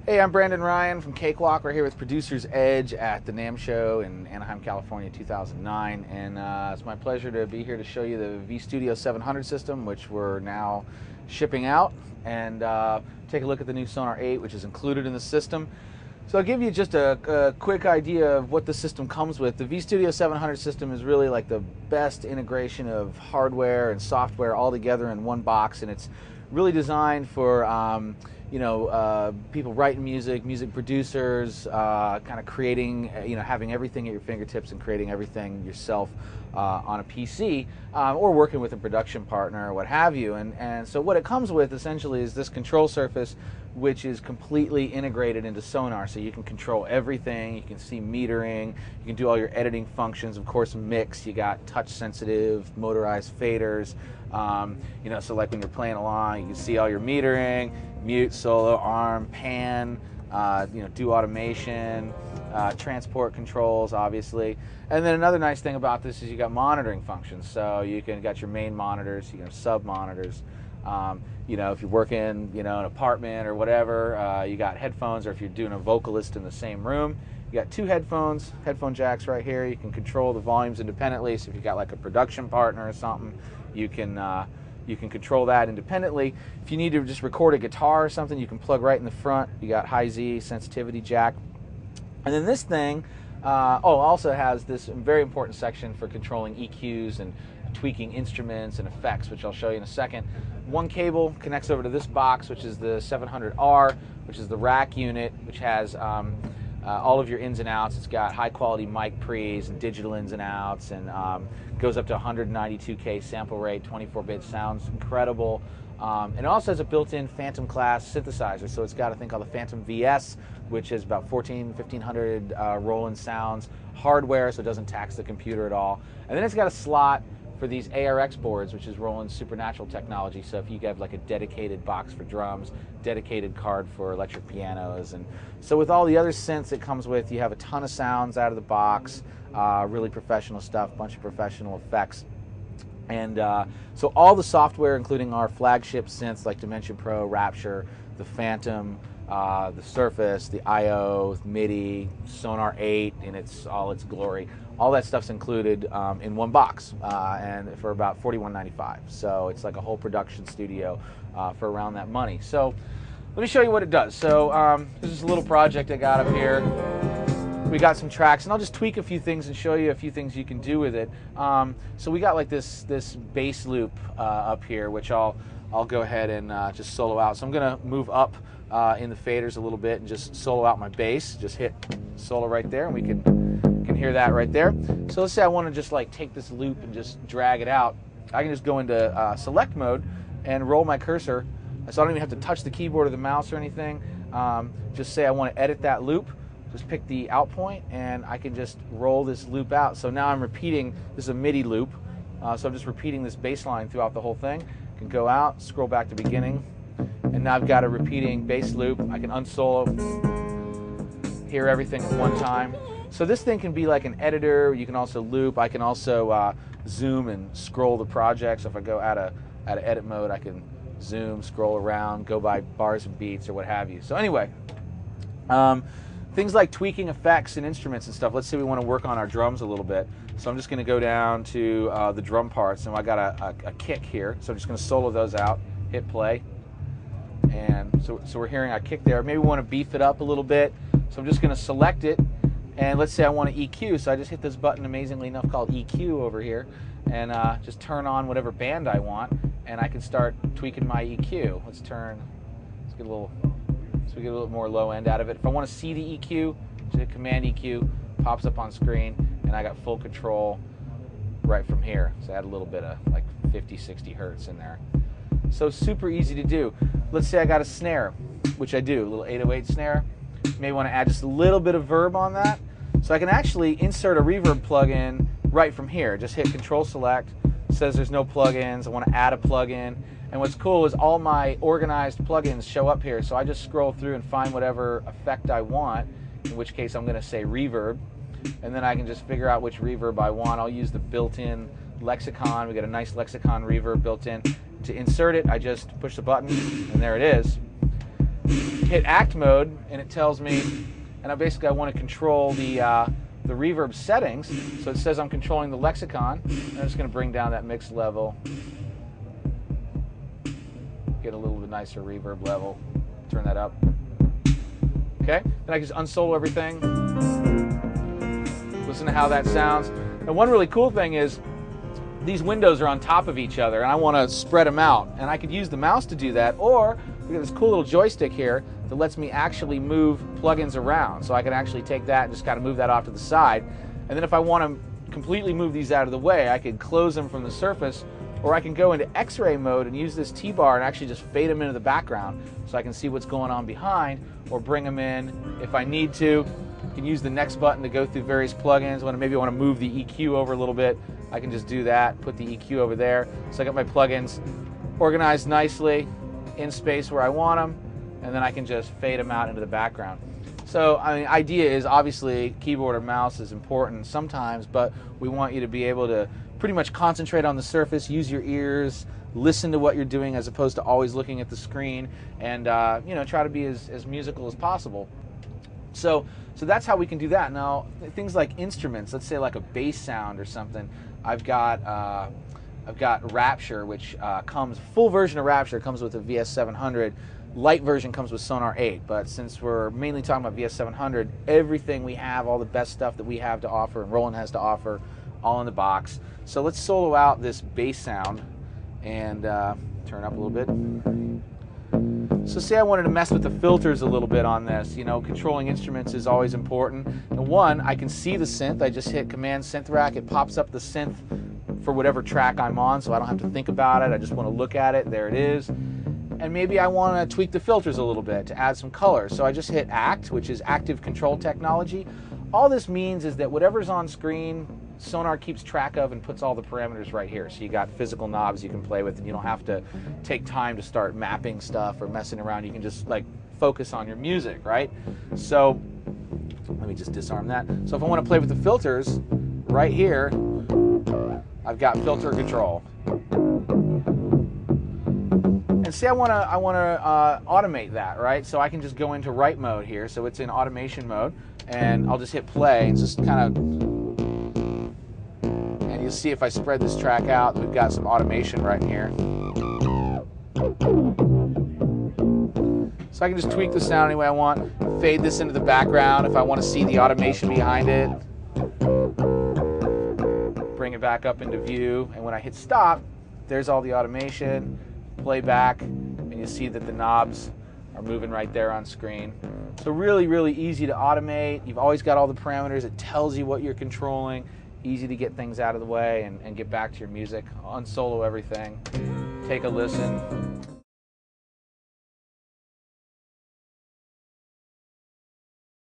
Hey, I'm Brandon Ryan from Cakewalk. We're here with Producer's Edge at the NAMM show in Anaheim, California, 2009. And it's my pleasure to be here to show you the V-Studio 700 system, which we're now shipping out, and take a look at the new Sonar 8, which is included in the system. So I'll give you just a quick idea of what the system comes with. The V-Studio 700 system is really like the best integration of hardware and software all together in one box, and it's really designed for people writing music, music producers, kind of creating, having everything at your fingertips and creating everything yourself on a PC, or working with a production partner or what have you. And so what it comes with essentially is this control surface, which is completely integrated into Sonar. So you can control everything, you can see metering, you can do all your editing functions, of course mix, you got touch sensitive, motorized faders, so like when you're playing along, you can see all your metering, mute, solo, arm, pan, do automation, transport controls, obviously. And then another nice thing about this is you got monitoring functions. So you got your main monitors, you can have sub monitors. If you're working, an apartment or whatever, you got headphones, or if you're doing a vocalist in the same room, you got two headphone jacks right here. You can control the volumes independently. So if you got like a production partner or something, you can control that independently. If you need to just record a guitar or something, you can plug right in the front. You got high Z sensitivity jack. And then this thing also has this very important section for controlling EQs and tweaking instruments and effects, which I'll show you in a second. One cable connects over to this box, which is the 700R, which is the rack unit, which has all of your ins and outs. It's got high quality mic pre's and digital ins and outs, and goes up to 192K sample rate, 24-bit, sounds incredible. And it also has a built-in Phantom class synthesizer, so it's got a thing called the Phantom VS, which is about 1,500 Roland sounds, hardware, so it doesn't tax the computer at all. And then it's got a slot for these ARX boards, which is Roland's supernatural technology. So if you have like a dedicated box for drums, dedicated card for electric pianos, and so with all the other synths it comes with, you have a ton of sounds out of the box, really professional stuff, bunch of professional effects. And so all the software, including our flagship synths like Dimension Pro, Rapture, the Phantom, the Surface, the I/O, MIDI, Sonar 8 in all its glory, all that stuff's included in one box, and for about $41.95. So it's like a whole production studio for around that money. So let me show you what it does. So this is a little project I got up here. We got some tracks, and I'll just tweak a few things and show you a few things you can do with it. So we got like this bass loop up here, which I'll go ahead and just solo out. So I'm gonna move up in the faders a little bit and just solo out my bass. Just hit solo right there, and we can hear that right there. So let's say I want to just like take this loop and just drag it out. I can just go into select mode and roll my cursor, so I don't even have to touch the keyboard or the mouse or anything. Just say I want to edit that loop. Just pick the out point, and I can just roll this loop out. So now I'm repeating, this is a MIDI loop, so I'm just repeating this bass line throughout the whole thing. I can go out, scroll back to beginning, and now I've got a repeating bass loop. I can unsolo, hear everything at one time. So this thing can be like an editor. You can also loop. I can also zoom and scroll the project. So if I go out of edit mode, I can zoom, scroll around, go by bars and beats or what have you. So anyway, things like tweaking effects and instruments and stuff. Let's say we want to work on our drums a little bit. So I'm just going to go down to the drum parts, and I got a kick here. So I'm just going to solo those out, hit play. And so we're hearing a kick there. Maybe we want to beef it up a little bit. So I'm just going to select it, and let's say I want to EQ. So I just hit this button, amazingly enough, called EQ over here, and just turn on whatever band I want, and I can start tweaking my EQ. Let's get a little, so we get a little more low end out of it. If I want to see the EQ, just hit Command EQ, pops up on screen, and I got full control right from here. So add a little bit of like 50, 60 hertz in there. So super easy to do. Let's say I got a snare, which I do, a little 808 snare. Maybe want to add just a little bit of verb on that. So I can actually insert a reverb plugin right from here. Just hit Control Select. It says there's no plugins. I want to add a plugin. And what's cool is all my organized plugins show up here. So I just scroll through and find whatever effect I want, in which case I'm going to say reverb. And then I can just figure out which reverb I want. I'll use the built-in lexicon. We got a nice lexicon reverb built in. To insert it, I just push the button, and there it is. hit act mode, and it tells me, and I basically want to control the reverb settings. So it says I'm controlling the lexicon. And I'm just going to bring down that mix level, get a little bit nicer reverb level, turn that up. Okay, then I can just unsolo everything. Listen to how that sounds. And one really cool thing is these windows are on top of each other, and I want to spread them out. And I could use the mouse to do that, or we got this cool little joystick here that lets me actually move plugins around. So I can actually take that and just kind of move that off to the side. And then if I want to completely move these out of the way, I could close them from the surface, or I can go into X-ray mode and use this T-bar and actually just fade them into the background so I can see what's going on behind, or bring them in if I need to. I can use the next button to go through various plugins. Maybe I want to move the EQ over a little bit. I can just do that, put the EQ over there. So I got my plugins organized nicely in space where I want them, and then I can just fade them out into the background. So, I mean, idea is obviously keyboard or mouse is important sometimes, but we want you to be able to pretty much concentrate on the surface, use your ears, listen to what you're doing as opposed to always looking at the screen, and you know, try to be as musical as possible. So that's how we can do that. Now, things like instruments, let's say like a bass sound or something. I've got Rapture, which comes, full version of Rapture comes with a VS700. Light version comes with Sonar 8, but since we're mainly talking about VS700, everything we have, all the best stuff that we have to offer and Roland has to offer, all in the box. So let's solo out this bass sound and turn up a little bit. So say I wanted to mess with the filters a little bit on this. You know, controlling instruments is always important. And one, I can see the synth. I just hit Command Synth Rack. It pops up the synth for whatever track I'm on, so I don't have to think about it. I just want to look at it. There it is. And maybe I want to tweak the filters a little bit to add some color. So I just hit Act, which is Active Control Technology. All this means is that whatever's on screen, Sonar keeps track of and puts all the parameters right here. So you got physical knobs you can play with, and you don't have to take time to start mapping stuff or messing around. You can just like focus on your music, right? So let me just disarm that. So if I want to play with the filters, right here, I've got filter control. And say I want to automate that, right? So I can just go into write mode here. So it's in automation mode, and I'll just hit play and just kind of. You'll see if I spread this track out, we've got some automation right in here. So I can just tweak the sound any way I want, fade this into the background if I want to see the automation behind it. Bring it back up into view, and when I hit stop, there's all the automation. Play back, and you see that the knobs are moving right there on screen. So really, really easy to automate. You've always got all the parameters. It tells you what you're controlling. Easy to get things out of the way and get back to your music. Unsolo everything. Take a listen.